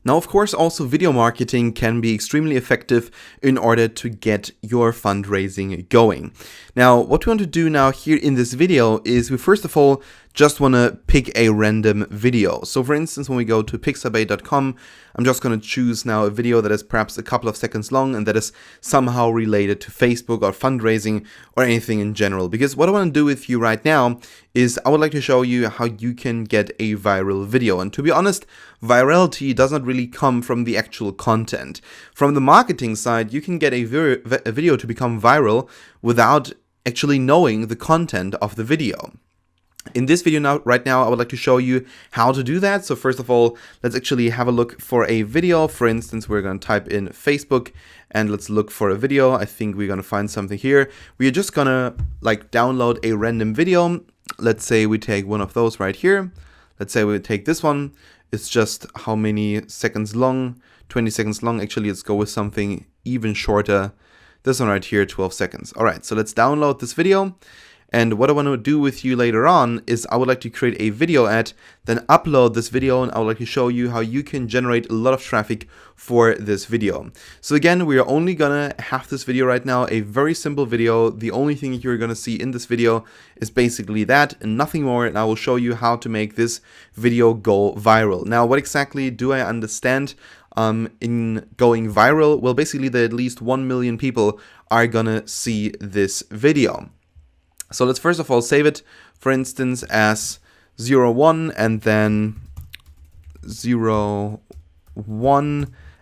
Now, of course, also video marketing can be extremely effective in order to get your fundraising going. Now, what we want to do now here in this video is we first of all just want to pick a random video. So for instance, when we go to pixabay.com, I'm just going to choose now a video that is perhaps a couple of seconds long and that is somehow related to Facebook or fundraising or anything in general. Because what I want to do with you right now is I would like to show you how you can get a viral video. And to be honest, virality does not really come from the actual content. From the marketing side, you can get a video to become viral without actually knowing the content of the video. In this video right now, I would like to show you how to do that. So first of all, let's actually have a look for a video. For instance, we're going to type in Facebook and let's look for a video. I think we're going to find something here. We are just going to download a random video. Let's say we take one of those right here. Let's say we take this one. It's just how many seconds long? 20 seconds long. Actually, let's go with something even shorter. This one right here, 12 seconds. All right, so let's download this video. And what I want to do with you later on is I would like to create a video ad, then upload this video, and I would like to show you how you can generate a lot of traffic for this video. So again, we are only gonna have this video right now, a very simple video. The only thing you're gonna see in this video is basically that and nothing more, and I will show you how to make this video go viral. Now, what exactly do I understand in going viral? Well, basically that at least 1 million people are gonna see this video. So let's first of all save it, for instance, as 01 and then 01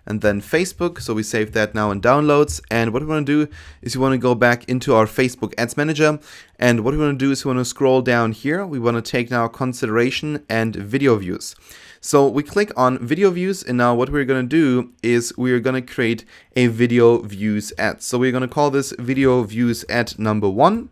and then Facebook. So we save that now in downloads. And what we want to do is we want to go back into our Facebook Ads Manager. And what we want to do is we want to scroll down here. We want to take now consideration and video views. So we click on video views, and now what we're going to do is we're going to create a video views ad. So we're going to call this video views ad number 1.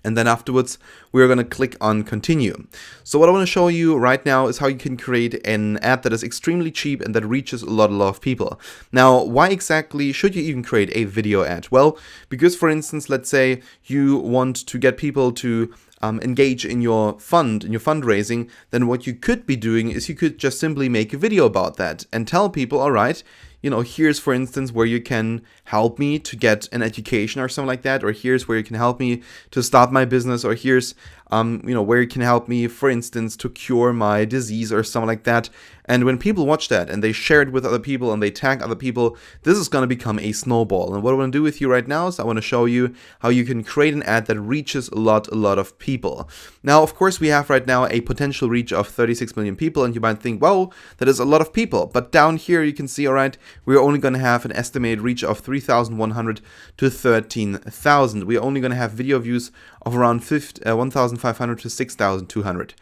And then afterwards, we're going to click on continue. So what I want to show you right now is how you can create an ad that is extremely cheap and that reaches a lot of people. Now, why exactly should you even create a video ad? Well, because for instance, let's say you want to get people to engage in your fundraising, then what you could be doing is you could just simply make a video about that and tell people, all right, here's for instance where you can help me to get an education or something like that, or here's where you can help me to start my business, or here's where you can help me, for instance, to cure my disease or something like that. And when people watch that and they share it with other people and they tag other people, this is going to become a snowball. And what I want to do with you right now is I want to show you how you can create an ad that reaches a lot of people. Now, of course, we have right now a potential reach of 36 million people, and you might think, well, that is a lot of people. But down here you can see, all right, we're only going to have an estimated reach of 3,100 to 13,000. We're only going to have video views of around 1,500 to 6,200.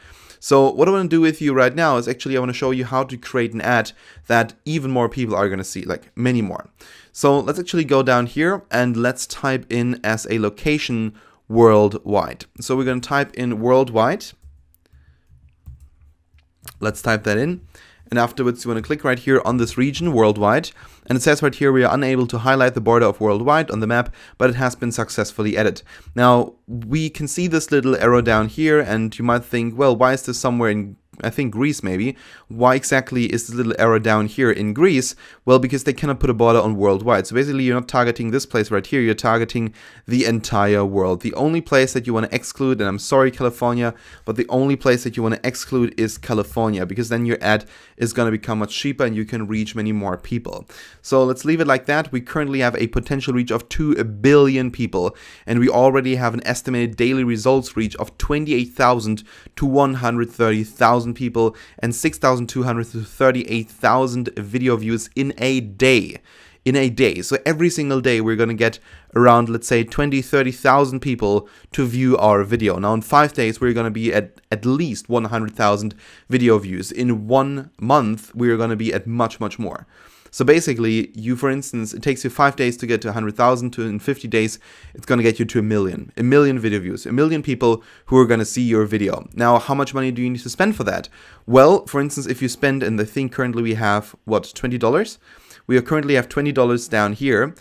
So what I want to do with you right now is actually I want to show you how to create an ad that even more people are going to see, like many more. So let's actually go down here and let's type in as a location worldwide. So we're going to type in worldwide. Let's type that in. And afterwards, you want to click right here on this region, worldwide. And it says right here, we are unable to highlight the border of worldwide on the map, but it has been successfully added. Now, we can see this little arrow down here, and you might think, well, why is this somewhere in, I think, Greece maybe? Why exactly is this little arrow down here in Greece? Well, because they cannot put a border on worldwide. So basically, you're not targeting this place right here, you're targeting the entire world. The only place that you want to exclude, and I'm sorry, California, but the only place that you want to exclude is California, because then your ad is going to become much cheaper and you can reach many more people. So let's leave it like that. We currently have a potential reach of 2 billion people, and we already have an estimated daily results reach of 28,000 to 130,000 people and 6,200 to 38,000 video views in a day. So every single day we're going to get around, let's say, 30,000 people to view our video. Now in 5 days we're going to be at least 100,000 video views. In 1 month we're going to be at much more. So basically, for instance, it takes you 5 days to get to 100,000, in 50 days, it's going to get you to a million video views, 1 million people who are going to see your video. Now, how much money do you need to spend for that? Well, for instance, if you spend, and I think currently we have, $20? We currently have $20 down here.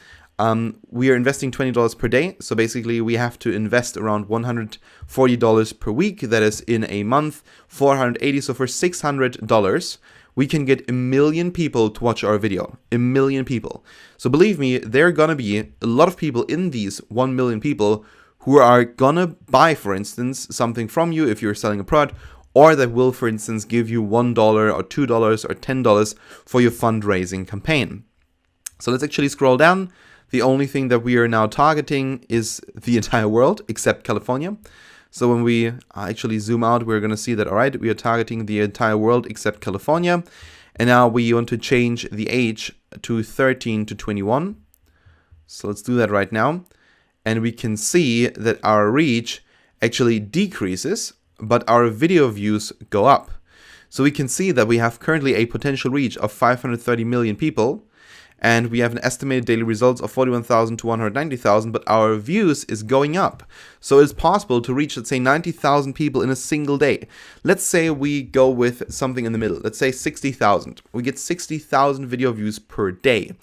We are investing $20 per day. So basically, we have to invest around $140 per week. That is in a month, $480. So for $600, we can get 1 million people to watch our video. 1 million people. So believe me, there are gonna be a lot of people in these 1 million people who are gonna buy, for instance, something from you if you're selling a product, or that will, for instance, give you $1 or $2 or $10 for your fundraising campaign. So let's actually scroll down. The only thing that we are now targeting is the entire world except California. So when we actually zoom out, we're going to see that, all right, we are targeting the entire world except California. And now we want to change the age to 13 to 21. So let's do that right now. And we can see that our reach actually decreases, but our video views go up. So we can see that we have currently a potential reach of 530 million people. And we have an estimated daily results of 41,000 to 190,000, but our views is going up. So it's possible to reach, let's say, 90,000 people in a single day. Let's say we go with something in the middle. Let's say 60,000. We get 60,000 video views per day.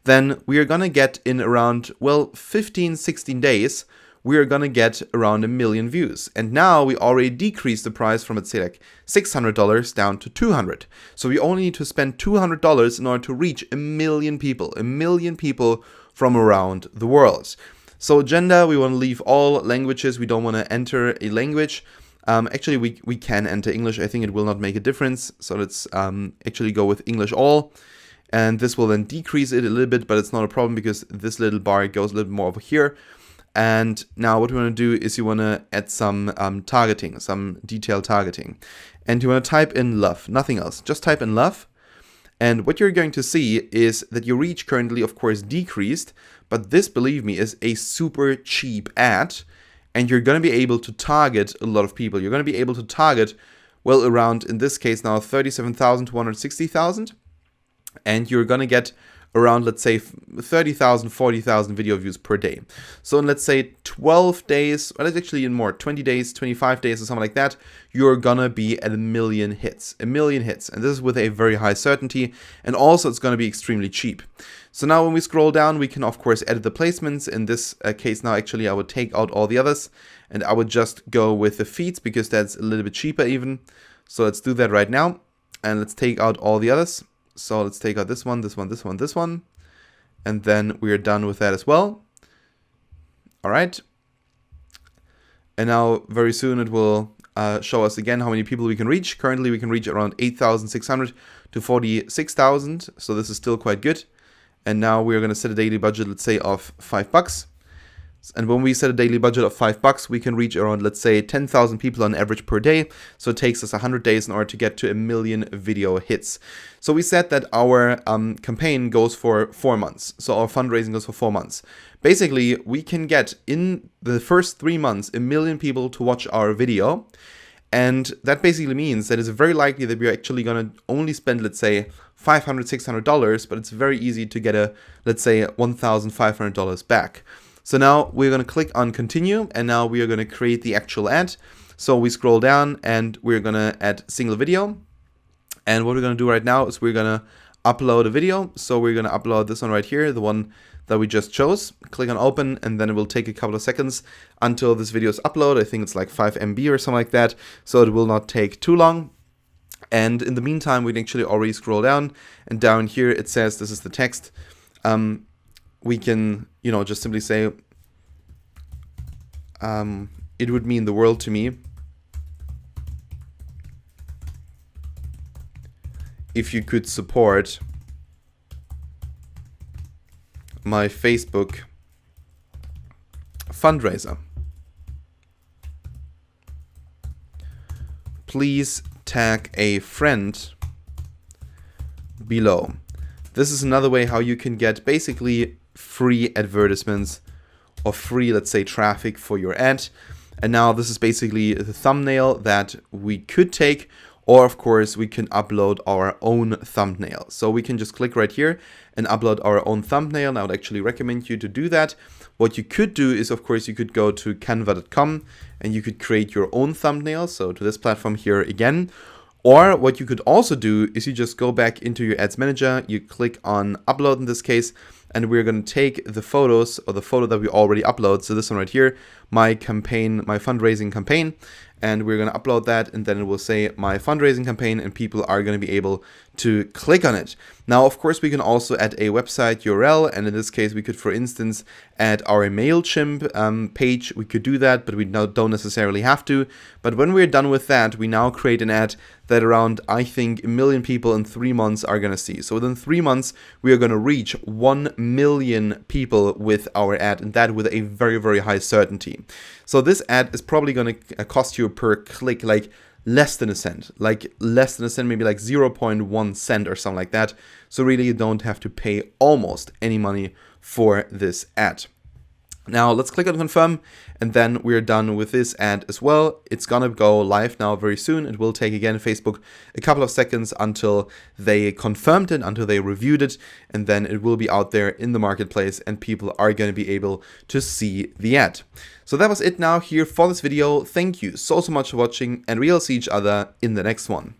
Then we are going to get in around, well, 15, 16 days, we are going to get around 1 million views. And now we already decreased the price from, let's say, like $600 down to $200. So we only need to spend $200 in order to reach 1 million people. 1 million people from around the world. So agenda, we want to leave all languages. We don't want to enter a language. Actually, we can enter English. I think it will not make a difference. So let's actually go with English all. And this will then decrease it a little bit, but it's not a problem because this little bar goes a little bit more over here. And now what we want to do is you want to add some targeting, some detailed targeting. And you want to type in love, nothing else. Just type in love. And what you're going to see is that your reach currently, of course, decreased. But this, believe me, is a super cheap ad. And you're going to be able to target a lot of people. You're going to be able to target, well, around, in this case now, 37,000 to 160,000. And you're going to get around, let's say, 30,000, 40,000 video views per day. So in, let's say, 12 days, or that's actually in more, 20 days, 25 days or something like that, you're gonna be at 1 million hits. 1 million hits. And this is with a very high certainty. And also it's gonna be extremely cheap. So now when we scroll down, we can, of course, edit the placements. In this case now, actually, I would take out all the others. And I would just go with the feeds because that's a little bit cheaper even. So let's do that right now. And let's take out all the others. So let's take out this one, this one, this one, this one. And then we are done with that as well. All right. And now very soon it will show us again how many people we can reach. Currently we can reach around 8,600 to 46,000. So this is still quite good. And now we're going to set a daily budget, let's say, of $5. And when we set a daily budget of $5, we can reach around, let's say, 10,000 people on average per day. So it takes us 100 days in order to get to 1 million video hits. So we said that our campaign goes for 4 months. So our fundraising goes for 4 months. Basically, we can get in the first 3 months 1 million people to watch our video. And that basically means that it's very likely that we're actually going to only spend, let's say, $500, $600, but it's very easy to get let's say, $1,500 back. So now we're going to click on continue, and now we are going to create the actual ad. So we scroll down and we're going to add single video. And what we're going to do right now is we're going to upload a video. So we're going to upload this one right here, the one that we just chose. Click on open, and then it will take a couple of seconds until this video is uploaded. I think it's like 5 MB or something like that. So it will not take too long. And in the meantime, we can actually already scroll down, and down here it says this is the text. We can, just simply say, it would mean the world to me if you could support my Facebook fundraiser. Please tag a friend below. This is another way how you can get basically free advertisements or free, let's say, traffic for your ad. And now this is basically the thumbnail that we could take, or of course we can upload our own thumbnail. So we can just click right here and upload our own thumbnail. And I would actually recommend you to do that. What you could do is, of course, you could go to canva.com and you could create your own thumbnail. So to this platform here again. Or what you could also do is you just go back into your ads manager, you click on upload in this case, and we're going to take the photos, or the photo that we already upload. So this one right here, my campaign, my fundraising campaign. and we're going to upload that, and then it will say my fundraising campaign, and people are going to be able to click on it. Now, of course, we can also add a website URL, and in this case, we could, for instance, add our MailChimp page. We could do that, but we don't necessarily have to. But when we're done with that, we now create an ad that around, I think, 1 million people in 3 months are going to see. So within 3 months, we are going to reach 1 million people with our ad, and that with a very, very high certainty. So this ad is probably going to cost you per click like less than a cent, maybe like 0.1 cent or something like that. So really, you don't have to pay almost any money for this ad. Now let's click on confirm, and then we're done with this ad as well. It's gonna go live now very soon. It will take, again, Facebook a couple of seconds until they confirmed it, until they reviewed it, and then it will be out there in the marketplace and people are gonna be able to see the ad. So that was it now here for this video. Thank you so much for watching, and we'll see each other in the next one.